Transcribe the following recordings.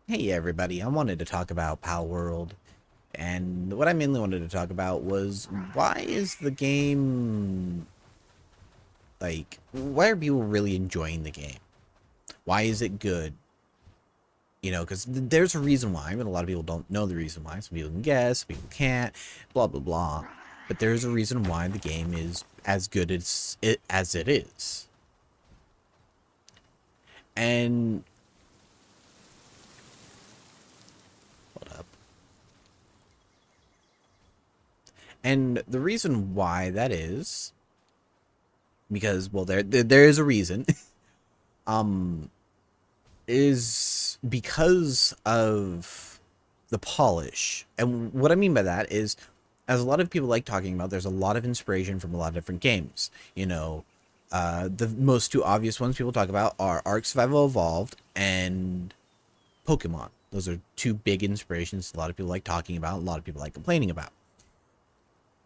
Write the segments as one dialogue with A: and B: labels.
A: Hey everybody, I wanted to talk about Palworld, and what I mainly wanted to talk about was why is the game, why are people really enjoying the game? Why is it good? Because there's a reason why, but a lot of people don't know the reason why. Some people can guess, some people can't, blah blah blah. But there's a reason why the game is as good as it is. And hold up. And the reason why that is because well there is a reason um is because of the polish. And what I mean by that is, as a lot of people like talking about, there's a lot of inspiration from a lot of different games. The most two obvious ones people talk about are Ark Survival Evolved and Pokemon. Those are two big inspirations a lot of people like talking about, a lot of people like complaining about.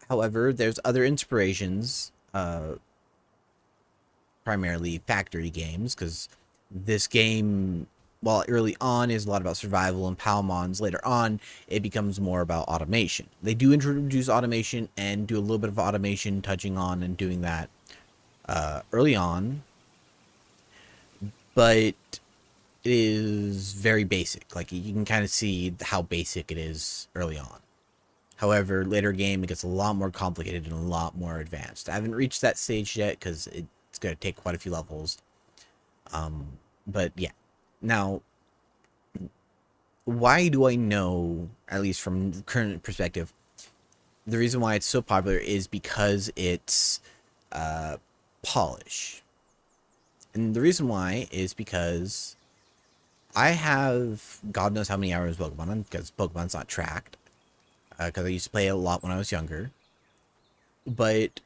A: However, there's other inspirations, primarily factory games, because this game, while early on is a lot about survival and Palmons, later on it becomes more about automation. They do introduce automation and do a little bit of automation, touching on and doing that early on, but it is very basic. Like, you can kind of see how basic it is early on. However, later game it gets a lot more complicated and a lot more advanced. I haven't reached that stage yet because it's going to take quite a few levels. But yeah. Now, why do I know, at least from current perspective, the reason why it's so popular is because it's uh, polish. And the reason why is because I have God knows how many hours of Pokemon, because Pokemon's not tracked, because I used to play it a lot when I was younger. But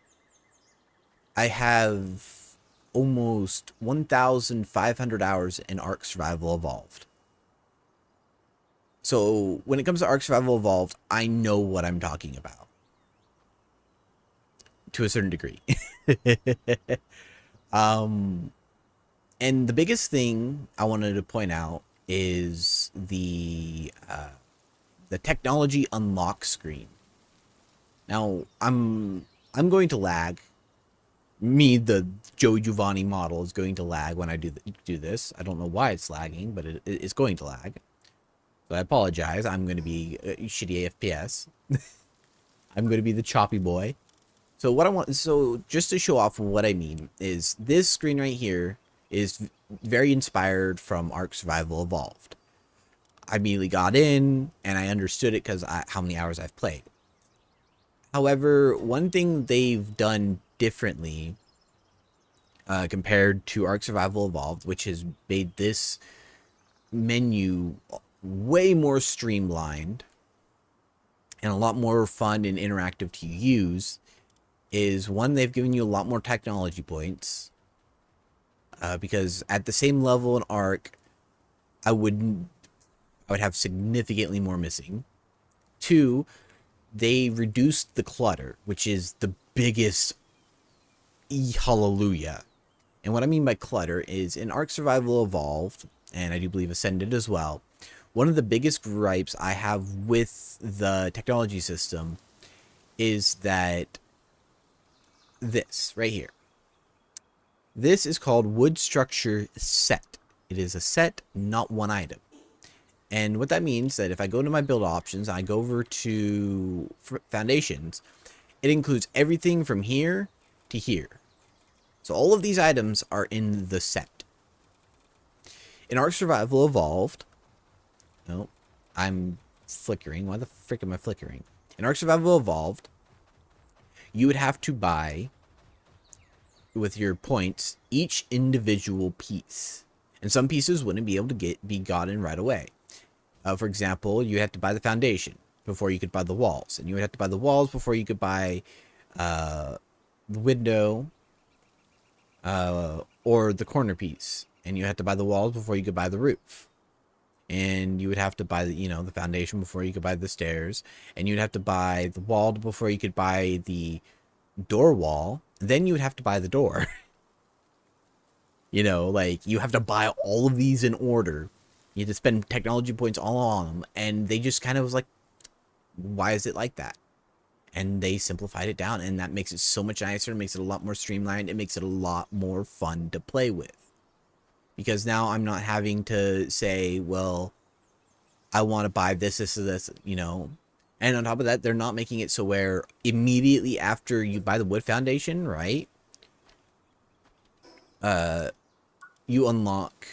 A: I have almost 1,500 hours in Ark Survival Evolved. So when it comes to Ark Survival Evolved, I know what I'm talking about to a certain degree. um, and the biggest thing I wanted to point out is the technology unlock screen. Now I'm going to lag. Me, the Joey Giovanni model, is going to lag when I do this. I don't know why it's lagging, but it's going to lag. So I apologize. I'm going to be shitty FPS. I'm going to be the choppy boy. So what I want, so just to show off what I mean, is this screen right here is very inspired from Ark Survival Evolved. I immediately got in and I understood it because how many hours I've played. However, one thing they've done differently compared to Ark Survival Evolved, which has made this menu way more streamlined and a lot more fun and interactive to use, is one, they've given you a lot more technology points. Because at the same level in Ark, I would have significantly more missing. Two, they reduced the clutter, which is the biggest hallelujah. And what I mean by clutter is, in Ark Survival Evolved, and I do believe Ascended as well, one of the biggest gripes I have with the technology system is that this right here. This is called wood structure set. It is a set, not one item. And what that means is that if I go to my build options, I go over to foundations, it includes everything from here to here. So all of these items are in the set. In Ark Survival Evolved, no, I'm flickering. Why the frick am I flickering? In Ark Survival Evolved, you would have to buy, with your points, each individual piece. And some pieces wouldn't be able to be gotten right away. For example, you had to buy the foundation before you could buy the walls. And you would have to buy the walls before you could buy the window or the corner piece. And you had to buy the walls before you could buy the roof. And you would have to buy the foundation before you could buy the stairs. And you'd have to buy the wall before you could buy the door wall. Then you would have to buy the door. Like, you have to buy all of these in order You had to spend technology points all on them, and they just kind of was like, why is it like that? And they simplified it down, and that makes it so much nicer. It makes it a lot more streamlined. It makes it a lot more fun to play with, because now I'm not having to say, well, I want to buy this, or this, you know. And on top of that, they're not making it so where immediately after you buy the wood foundation, right? You unlock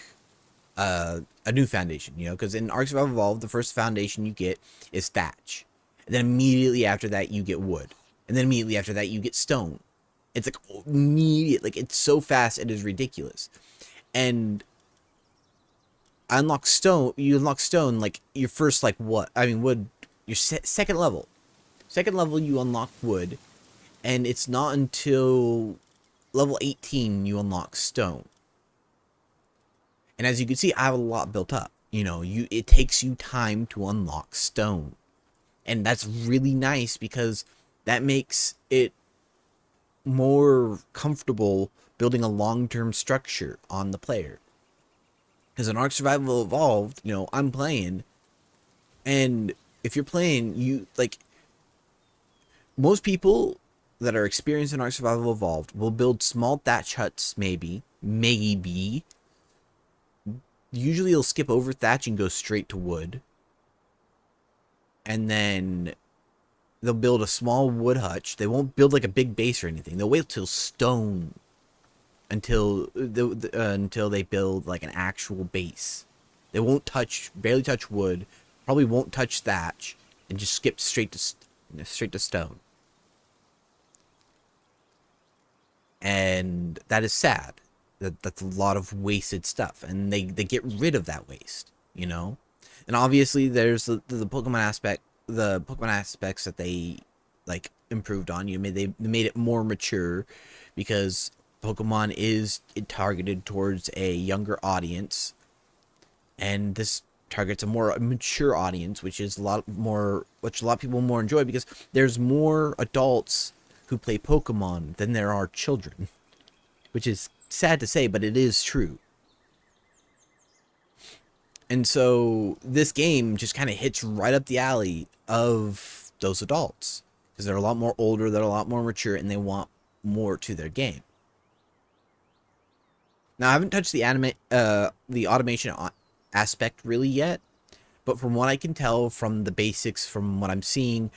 A: a new foundation, you know, because in Ark Survival Evolved, the first foundation you get is thatch. And then immediately after that, you get wood. And then immediately after that, you get stone. It's like immediate, like it's so fast, it is ridiculous. And you unlock stone like your first, like what? I mean, wood, your second level. Second level, you unlock wood. And it's not until level 18 you unlock stone. And as you can see, I have a lot built up. You know, it takes you time to unlock stone. And that's really nice because that makes it more comfortable building a long-term structure on the player. Because in Ark Survival Evolved, you know, I'm playing, and if you're playing, you like most people that are experienced in Ark Survival Evolved will build small thatch huts, maybe. Usually they'll skip over thatch and go straight to wood. And then they'll build a small wood hutch. They won't build like a big base or anything. They'll wait till stone until they build like an actual base. They won't barely touch wood, probably won't touch thatch, and just skip straight to stone. And that is sad. That's a lot of wasted stuff, and they get rid of that waste, you know. And obviously, there's the Pokemon aspect, the Pokemon aspects that they like improved on. They made it more mature, because Pokemon is targeted towards a younger audience, and this targets a more mature audience, which a lot of people more enjoy, because there's more adults who play Pokemon than there are children, which is sad to say, but it is true. And so this game just kind of hits right up the alley of those adults, because they're a lot more older, they're a lot more mature, and they want more to their game. Now, I haven't touched the automation aspect really yet, but from what I can tell from the basics, from what I'm seeing,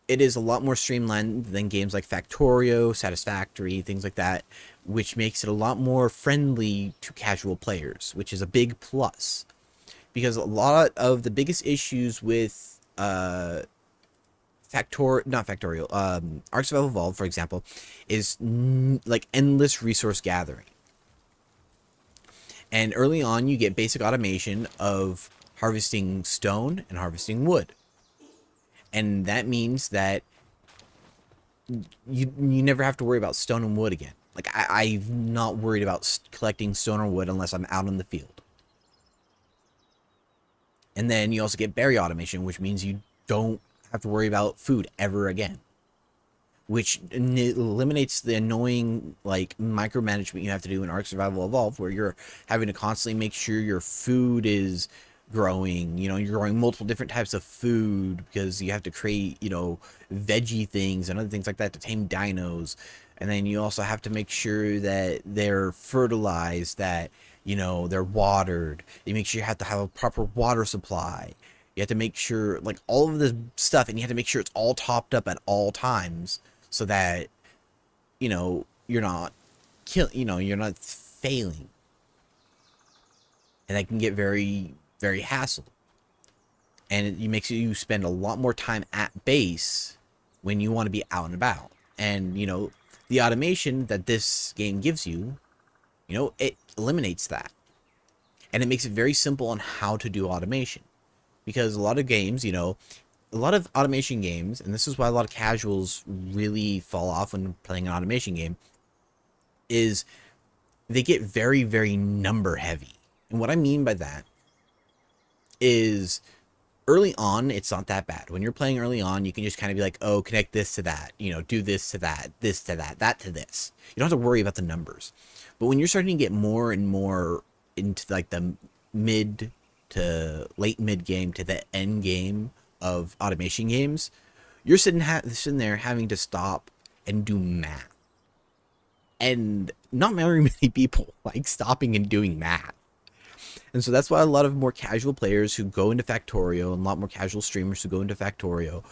A: it is a lot more streamlined than games like Factorio, Satisfactory, things like that, which makes it a lot more friendly to casual players, which is a big plus. Because a lot of the biggest issues with Ark Survival Evolved, for example, is like endless resource gathering. And early on, you get basic automation of harvesting stone and harvesting wood. And that means that you never have to worry about stone and wood again. Like, I'm not worried about collecting stone or wood unless I'm out in the field. And then you also get berry automation, which means you don't have to worry about food ever again, which eliminates the annoying like micromanagement you have to do in Ark Survival Evolved, where you're having to constantly make sure your food is growing. You know, you're growing multiple different types of food because you have to create, you know, veggie things and other things like that to tame dinos. And then you also have to make sure that they're fertilized, that, you know, they're watered. You make sure you have to have a proper water supply. You have to make sure, like, all of this stuff, and you have to make sure it's all topped up at all times, so that, you know, you're not you're not failing. And that can get very, very hassle. And it makes you spend a lot more time at base when you want to be out and about. And, you know, the automation that this game gives you, you know, it eliminates that. And it makes it very simple on how to do automation. Because a lot of games, you know, a lot of automation games, and this is why a lot of casuals really fall off when playing an automation game, is they get very, very number heavy. And what I mean by that is early on, it's not that bad. When you're playing early on, you can just kind of be like, oh, connect this to that, you know, do this to that, this to that, that to this. You don't have to worry about the numbers. But when you're starting to get more and more into like the mid to late mid game to the end game of automation games, you're sitting there having to stop and do math. And not very many people like stopping and doing math. And so that's why a lot of more casual players who go into Factorio and a lot more casual streamers who go into Factorio,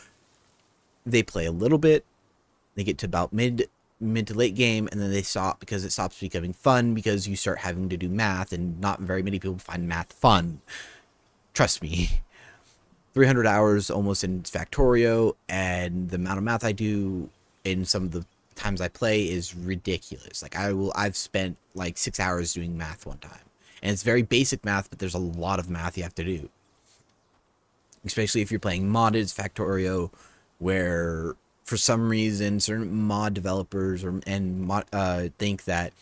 A: they play a little bit, they get to about mid to late game, and then they stop because it stops becoming fun because you start having to do math, and not very many people find math fun. Trust me. 300 hours almost in Factorio, and the amount of math I do in some of the times I play is ridiculous. Like I've spent like 6 hours doing math one time. And it's very basic math, but there's a lot of math you have to do. Especially if you're playing modded Factorio, where for some reason certain mod developers think that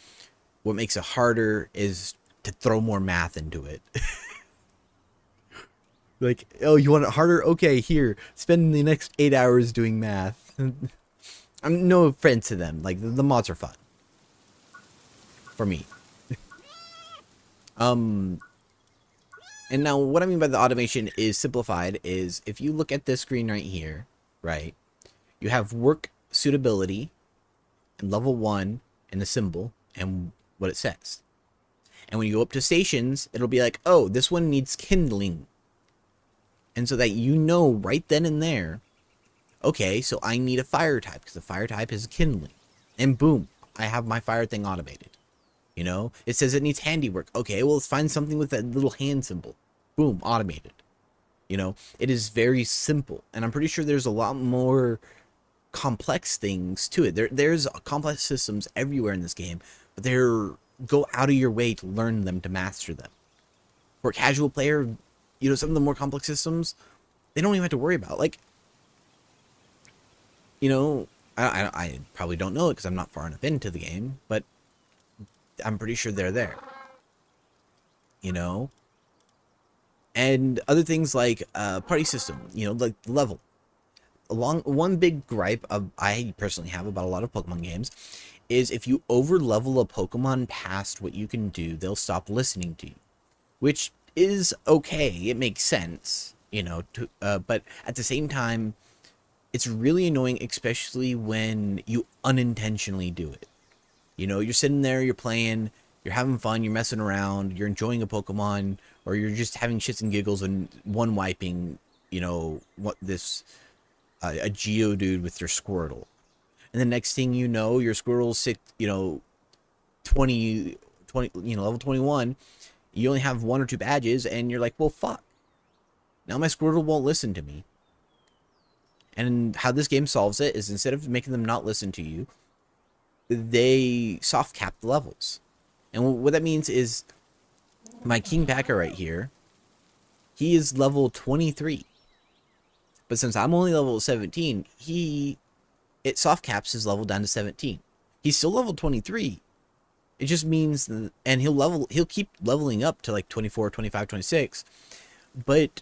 A: what makes it harder is to throw more math into it. Like, oh, you want it harder? Okay, here, spend the next 8 hours doing math. I'm no offense to them. Like, the mods are fun. For me. And now what I mean by the automation is simplified is if you look at this screen right here, right? You have work suitability and level 1 and the symbol and what it says. And when you go up to stations, it'll be like, oh, this one needs kindling. And so that you know right then and there, okay, so I need a fire type because the fire type is kindling. And boom, I have my fire thing automated. You know, it says it needs handiwork. Okay, well, let's find something with that little hand symbol. Boom, automated. You know, it is very simple. And I'm pretty sure there's a lot more complex things to it. There's complex systems everywhere in this game, but go out of your way to learn them, to master them. For a casual player, you know, some of the more complex systems, they don't even have to worry about. Like, you know, I probably don't know it because I'm not far enough into the game, but I'm pretty sure they're there. You know? And other things like party system, you know, like level. One big gripe I personally have about a lot of Pokemon games is if you over level a Pokemon past what you can do, they'll stop listening to you. Which is okay, it makes sense, you know, but at the same time, it's really annoying, especially when you unintentionally do it. You know, you're sitting there, you're playing, you're having fun, you're messing around, you're enjoying a Pokemon, or you're just having shits and giggles and one wiping, you know, a Geodude with your Squirtle. And the next thing you know, your Squirtle's 20, level 21. You only have 1 or 2 badges, and you're like, well, fuck. Now my Squirtle won't listen to me. And how this game solves it is instead of making them not listen to you, they soft cap the levels. And what that means is my King Packer right here, he is level 23. But since I'm only level 17, it soft caps his level down to 17. He's still level 23. It just means and he'll keep leveling up to like 24, 25, 26. But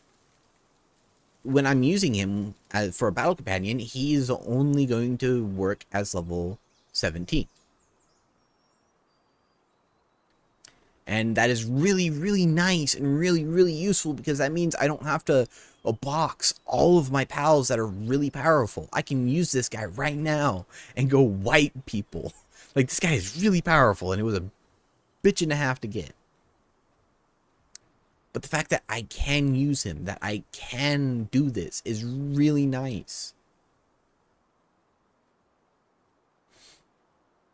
A: when I'm using him for a battle companion, he's only going to work as level 17. And that is really, really nice and really, really useful because that means I don't have to box all of my pals that are really powerful. I can use this guy right now and go wipe people. Like, this guy is really powerful and it was a bitch and a half to get. But the fact that I can use him, that I can do this is really nice.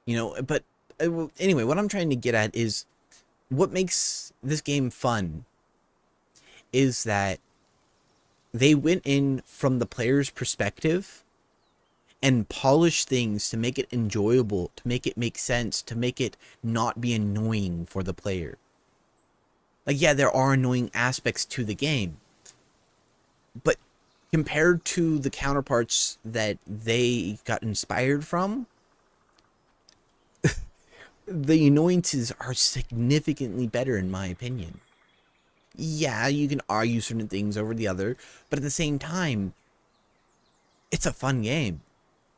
A: You know, but anyway, what I'm trying to get at is what makes this game fun is that they went in from the player's perspective and polished things to make it enjoyable, to make it make sense, to make it not be annoying for the player. Like, yeah, there are annoying aspects to the game, but compared to the counterparts that they got inspired from, the annoyances are significantly better in my opinion. Yeah, you can argue certain things over the other, but at the same time, it's a fun game.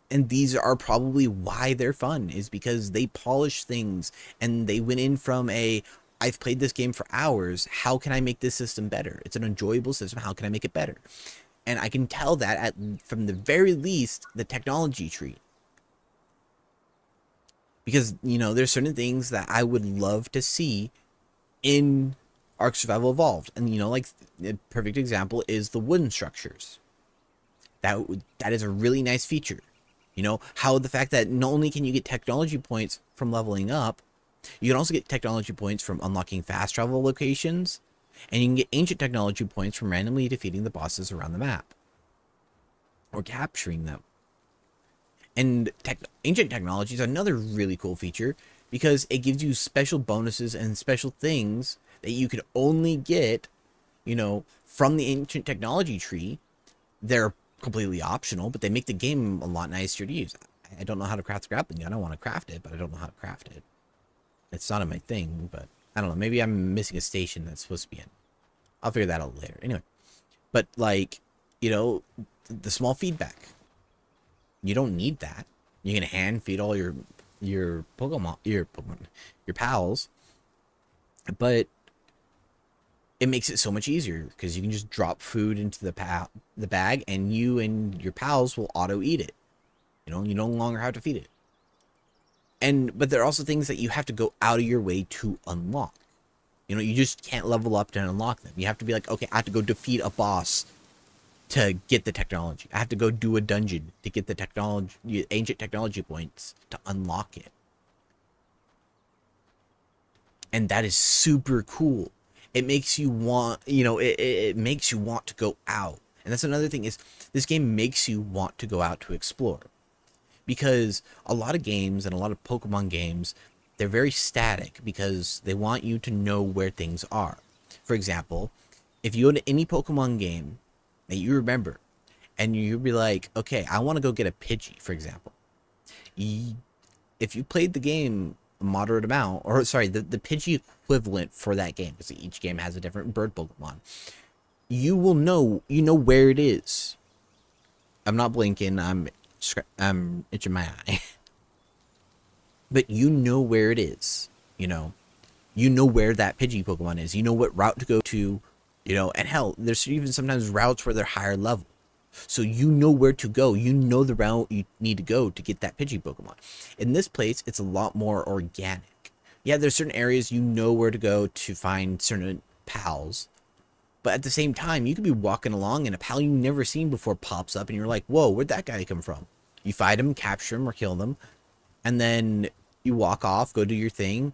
A: And these are probably why they're fun, is because they polish things and they went in from I've played this game for hours. How can I make this system better? It's an enjoyable system. How can I make it better? And I can tell that from the very least, the technology tree. Because, there's certain things that I would love to see in Ark Survival Evolved. And, like, a perfect example is the wooden structures. That is a really nice feature. How the fact that not only can you get technology points from leveling up, you can also get technology points from unlocking fast travel locations, and you can get ancient technology points from randomly defeating the bosses around the map or capturing them. And ancient technology is another really cool feature because it gives you special bonuses and special things that you could only get, from the ancient technology tree. They're completely optional, but they make the game a lot nicer to use. I don't know how to craft the grappling gun. I want to craft it, but I don't know how to craft it. It's not in my thing, but I don't know. Maybe I'm missing a station that's supposed to be in. I'll figure that out later. Anyway, but like, the small feedback. You don't need that. You can hand feed all your your pals, but it makes it so much easier because you can just drop food into the bag, and you and your pals will auto eat it. You no longer have to feed it. But there are also things that you have to go out of your way to unlock. You just can't level up to unlock them. You have to be like, okay, I have to go defeat a boss to get the technology. I have to go do a dungeon to get the technology, ancient technology points to unlock it. And that is super cool. It makes you want, it makes you want to go out. And that's another thing is this game makes you want to go out to explore. Because a lot of games and a lot of Pokemon games, they're very static because they want you to know where things are. For example, if you go to any Pokemon game that you remember, and you'd be like, okay, I want to go get a Pidgey, for example. If you played the game a moderate amount, or sorry, the Pidgey equivalent for that game, because each game has a different bird Pokemon, you know where it is. I'm not blinking, I'm itching my eye. But you know where it is, you know where that Pidgey Pokemon is. You know what route to go to, and hell, there's even sometimes routes where they're higher level. So you know where to go. You know the route you need to go to get that Pidgey Pokemon. In this place, it's a lot more organic. Yeah, there's certain areas you know where to go to find certain pals. But at the same time, you could be walking along and a pal you've never seen before pops up and you're like, whoa, where'd that guy come from? You fight him, capture him, or kill them. And then you walk off, go do your thing,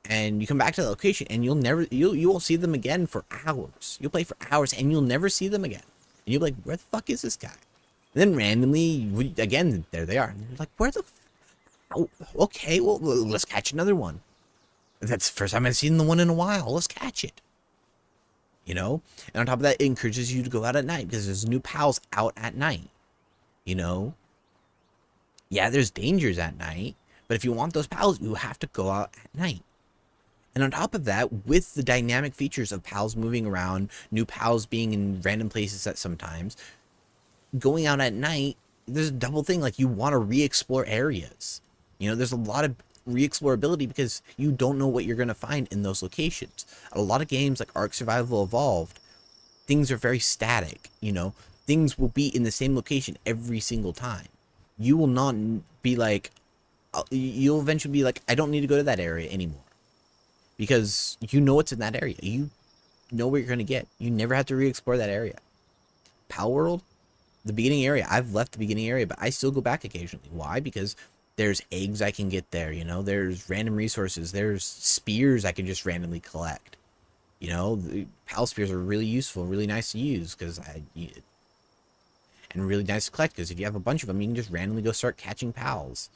A: and you come back to the location and you won't see them again for hours. You'll play for hours and you'll never see them again. And you're like, where the fuck is this guy? And then randomly, again, there they are. And you're like, where the oh, okay, well, let's catch another one. That's the first time I've seen the one in a while. Let's catch it. And on top of that, it encourages you to go out at night because there's new pals out at night. Yeah, there's dangers at night, but if you want those pals, you have to go out at night. And on top of that, with the dynamic features of pals moving around, new pals being in random places at sometimes, going out at night, there's a double thing. Like, you want to re-explore areas. There's a lot of re-explorability because you don't know what you're going to find in those locations. A lot of games like Ark Survival Evolved, things are very static. Things will be in the same location every single time. You will not be like, you'll eventually be like, I don't need to go to that area anymore. Because you know what's in that area. You know where you're going to get. You never have to re-explore that area. Palworld, the beginning area, I've left the beginning area, but I still go back occasionally. Why? Because there's eggs I can get there, there's random resources, there's spears I can just randomly collect. The pal spears are really useful, really nice to use because and really nice to collect because if you have a bunch of them, you can just randomly go start catching pals.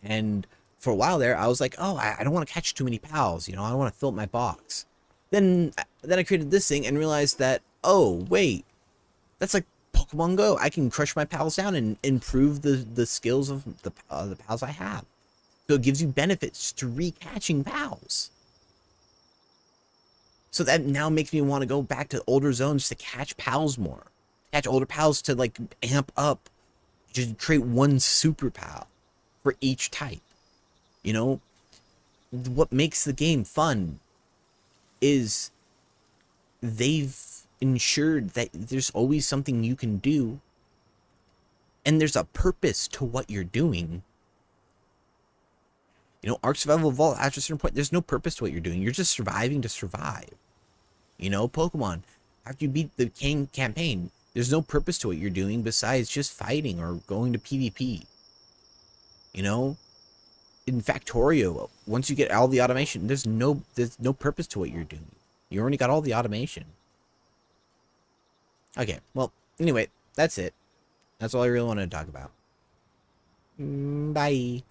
A: And for a while there, I was like, oh, I don't want to catch too many pals. I don't want to fill up my box. Then I created this thing and realized that, oh, wait, that's like Pokemon Go. I can crush my pals down and improve the skills of the pals I have. So it gives you benefits to recatching pals. So that now makes me want to go back to older zones to catch pals more. Catch older pals to like amp up. Just create one super pal for each type. what makes the game fun is they've ensured that there's always something you can do and there's a purpose to what you're doing. You know, Ark Survival Evolved, after a certain point, there's no purpose to what you're doing. You're just surviving to survive. You know, Pokemon, after you beat the King campaign, there's no purpose to what you're doing besides just fighting or going to PvP. You know, in Factorio, once you get all the automation, there's no purpose to what you're doing. You already got all the automation. Okay, well, anyway, that's it. That's all I really wanted to talk about. Bye.